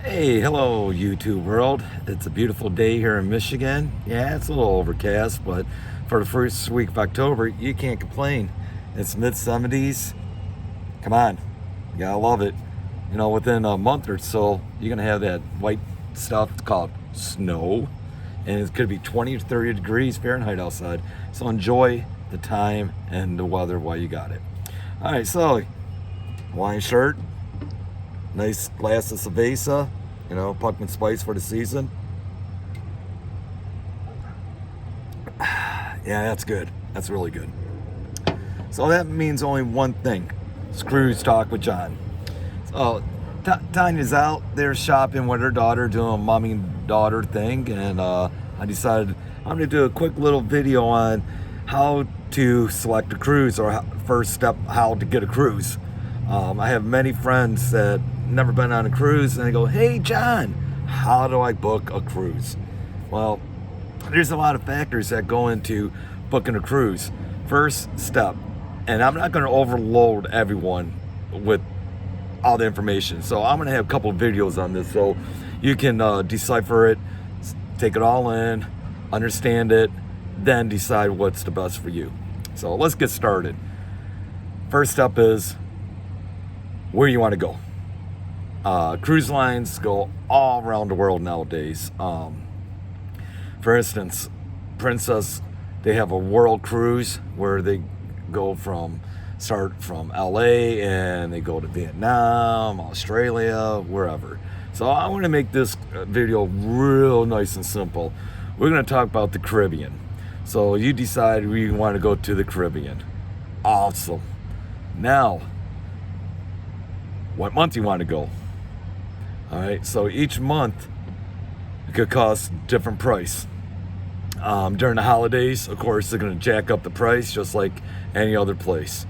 Hey, hello YouTube world. It's a beautiful day here in Michigan. Yeah, it's a little overcast, but for the first week of October, you can't complain. It's mid 70s. Come on, you gotta love it. You know, within a month or so, you're gonna have that white stuff called snow, and it could be 20 to 30 degrees Fahrenheit outside. So enjoy the time and the weather while you got it. All right, so Hawaiian shirt, nice glass of Cerveza, pumpkin spice for the season. Yeah, that's good. That's really good. So that means only one thing. It's Cruise Talk with John. So Tanya's out there shopping with her daughter, doing a mommy and daughter thing, and I decided I'm going to do a quick little video on how to select a cruise, or first step, how to get a cruise. I have many friends that never been on a cruise, and they go, "Hey John, how do I book a cruise?" Well, there's a lot of factors that go into booking a cruise. First step, and I'm not going to overload everyone with all the information, so I'm going to have a couple of videos on this so you can decipher it, take it all in, understand it, then decide what's the best for you. So let's get started. First step is where you want to go. Cruise lines go all around the world nowadays. For instance, Princess, they have a world cruise where they go start from LA and they go to Vietnam, Australia, wherever. So I want to make this video real nice and simple. We're going to talk about the Caribbean. So you decide where you want to go to the Caribbean. Awesome. Now, what month you want to go? All right, so each month it could cost different price. During the holidays, of course, they're going to jack up the price just like any other place.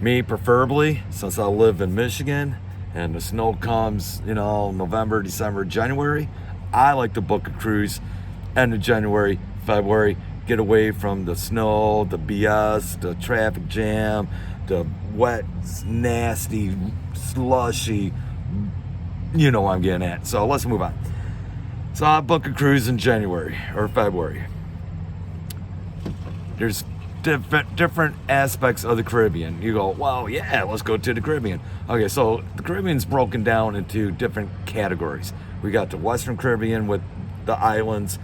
Me, preferably, since I live in Michigan and the snow comes, November, December, January, I like to book a cruise end of January, February, get away from the snow, the BS, the traffic jam, the wet, nasty, slushy, you know what I'm getting at. So let's move on. So I book a cruise in January or February. There's different aspects of the Caribbean. You go, well, yeah, let's go to the Caribbean. Okay, so the Caribbean's broken down into different categories. We got the Western Caribbean with the islands,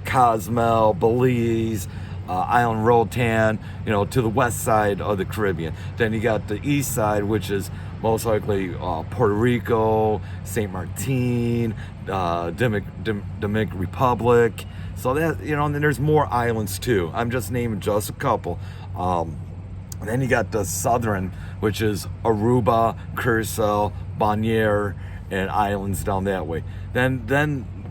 Cozumel, Belize, Island Roatan, to the west side of the Caribbean. Then you got the east side, which is most likely Puerto Rico, St. Martin, Dominican Republic. So that, and then there's more islands too. I'm just naming just a couple. And then you got the southern, which is Aruba, Curacao, Bonaire, and islands down that way. Then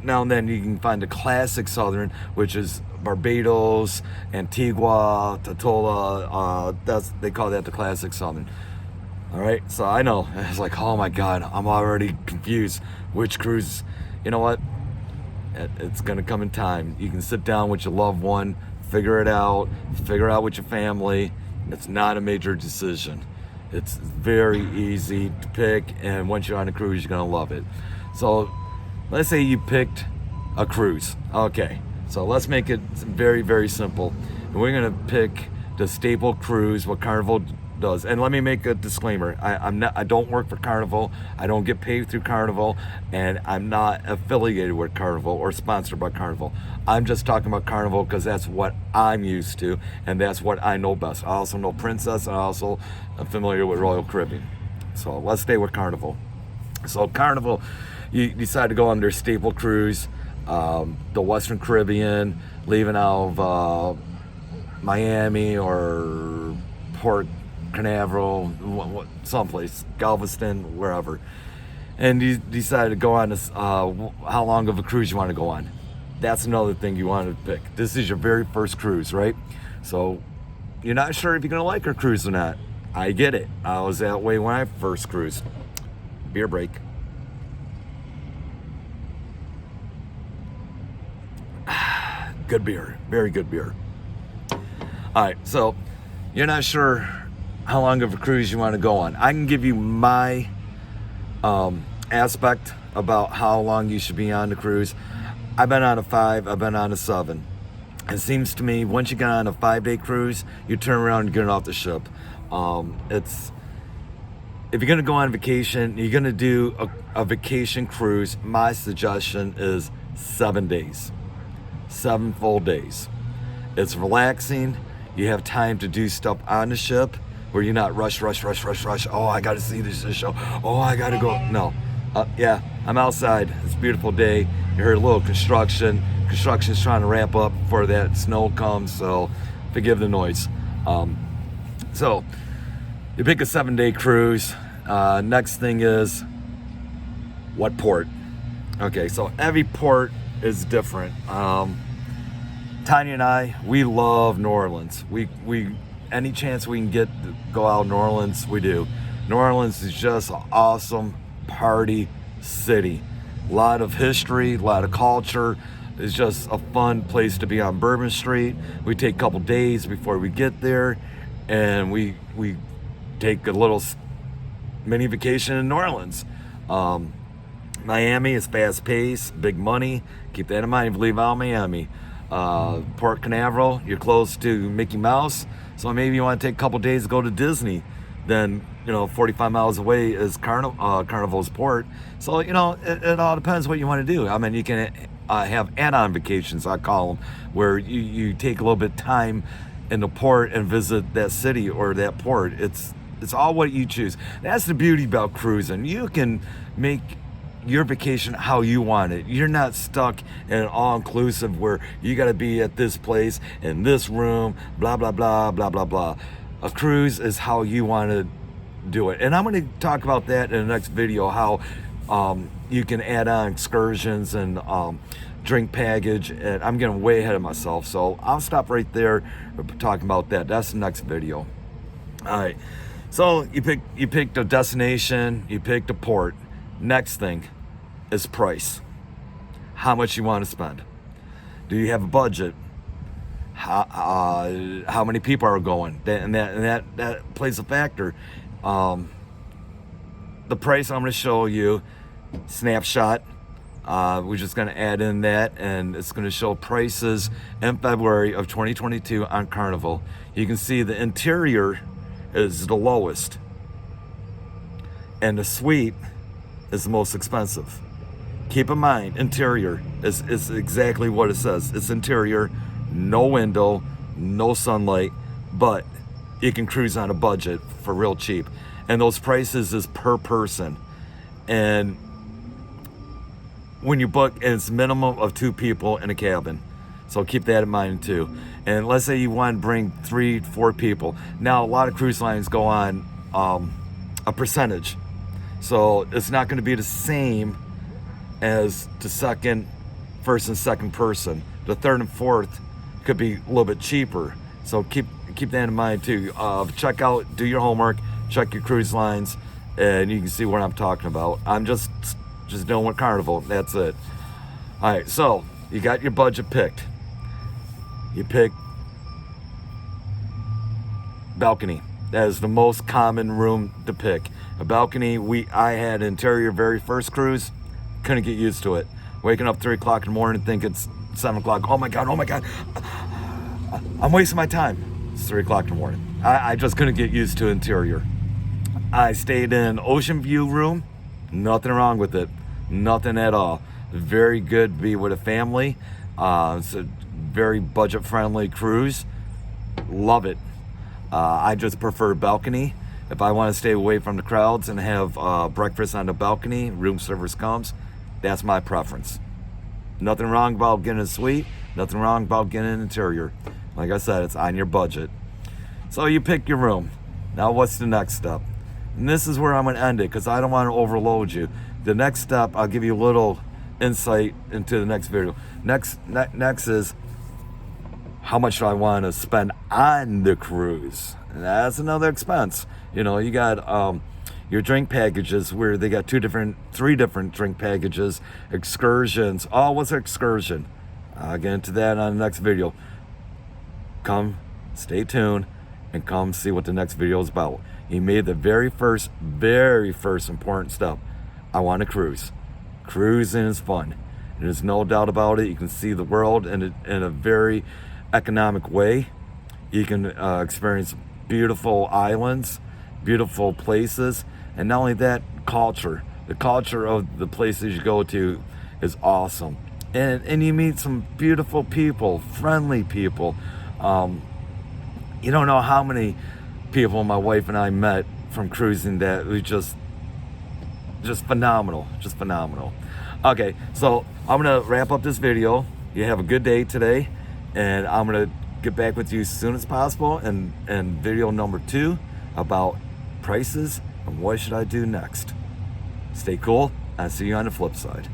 now and then you can find the classic southern, which is Barbados, Antigua, Tortola. They call that the classic southern. All right, so I know it's like, oh my God, I'm already confused. Which cruise? You know what? It's gonna come in time. You can sit down with your loved one, figure it out with your family. It's not a major decision. It's very easy to pick, and once you're on a cruise, you're gonna love it. So let's say you picked a cruise. Okay, so let's make it very, very simple. And we're gonna pick the staple cruise, what Carnival does. And let me make a disclaimer. I don't work for Carnival. I don't get paid through Carnival, and I'm not affiliated with Carnival or sponsored by Carnival. I'm just talking about Carnival because that's what I'm used to, and that's what I know best. I also know Princess, and I also am familiar with Royal Caribbean. So let's stay with Carnival. So Carnival, you decide to go on their staple cruise, the Western Caribbean, leaving out of Miami or Port Canaveral, someplace, Galveston, wherever. And you decide to go on this, how long of a cruise you want to go on. That's another thing you want to pick. This is your very first cruise, right? So you're not sure if you're going to like our cruise or not. I get it. I was that way when I first cruised. Beer break. Good beer. Very good beer. All right, so you're not sure how long of a cruise you want to go on. I can give you my aspect about how long you should be on the cruise. I've been on a 5, I've been on a 7. It seems to me once you get on a 5-day cruise, you turn around and get off the ship. If you're gonna go on vacation, you're gonna do a vacation cruise, my suggestion is 7 days. 7 full days. It's relaxing. You have time to do stuff on the ship where you're not rush. Oh, I gotta see this show. Oh, I gotta go. No. Yeah, I'm outside. It's a beautiful day. You heard a little construction. Construction's trying to ramp up before that snow comes, so forgive the noise. So you pick a 7-day cruise. Next thing is what port? Okay, so every port is different. Tanya and I, we love New Orleans. We any chance we can get to go out New Orleans, we do. New Orleans is just an awesome party city. A lot of history, a lot of culture. It's just a fun place to be on Bourbon Street. We take a couple days before we get there, and we take a little mini vacation in New Orleans. Miami is fast paced, big money. Keep that in mind if you leave out Miami. Port Canaveral, you're close to Mickey Mouse, so maybe you want to take a couple days to go to Disney. Then 45 miles away is Carnival's port. So it all depends what you want to do. I mean, you can have add-on vacations, I call them, where you take a little bit of time in the port and visit that city or that port. It's all what you choose. That's the beauty about cruising. You can make your vacation how you want it. You're not stuck in an all-inclusive where you got to be at this place in this room, blah blah blah blah blah blah. A cruise is how you want to do it, and I'm going to talk about that in the next video, how you can add on excursions and drink package. And I'm getting way ahead of myself, so I'll stop right there talking about that. That's the next video. All right, so you picked a destination, you picked a port. Next thing is price. How much you want to spend? Do you have a budget? How many people are going? That plays a factor. The price I'm going to show you, snapshot. We're just going to add in that, and it's going to show prices in February of 2022 on Carnival. You can see the interior is the lowest, and the suite is the most expensive. Keep in mind, interior is exactly what it says. It's interior, no window, no sunlight, but you can cruise on a budget for real cheap. And those prices is per person. And when you book, it's minimum of 2 people in a cabin. So keep that in mind too. And let's say you want to bring 3-4 people. Now, a lot of cruise lines go on a percentage. So it's not going to be the same as the first and second person. The third and fourth could be a little bit cheaper. So keep that in mind too. Do your homework, check your cruise lines, and you can see what I'm talking about. I'm just doing with Carnival. That's it. All right, so you got your budget picked. You pick balcony. That is the most common room to pick. A balcony. I had interior very first cruise. Couldn't get used to it. Waking up 3 o'clock in the morning, think it's 7 o'clock. Oh my God. I'm wasting my time. It's 3 o'clock in the morning. I just couldn't get used to interior. I stayed in ocean view room. Nothing wrong with it. Nothing at all. Very good to be with a family. It's a very budget friendly cruise. Love it. I just prefer balcony. If I want to stay away from the crowds and have breakfast on the balcony, room service comes, that's my preference. Nothing wrong about getting a suite. Nothing wrong about getting an interior. Like I said, it's on your budget. So you pick your room. Now what's the next step? And this is where I'm going to end it because I don't want to overload you. The next step, I'll give you a little insight into the next video. Next is, how much do I want to spend on the cruise? And that's another expense. You got your drink packages where they got 3 different drink packages, excursions. Oh, what's an excursion? I'll get into that on the next video. Come, stay tuned, and come see what the next video is about. He made the very first important step. I want to cruise. Cruising is fun. There's no doubt about it. You can see the world in a very economic way. You can experience beautiful islands, beautiful places, and not only that, culture. The culture of the places you go to is awesome. And you meet some beautiful people, friendly people. You don't know how many people my wife and I met from cruising that was just phenomenal, just phenomenal. Okay, so I'm gonna wrap up this video. You have a good day today, and I'm gonna get back with you as soon as possible and video number 2 about prices and what should I do next. Stay cool. I'll see you on the flip side.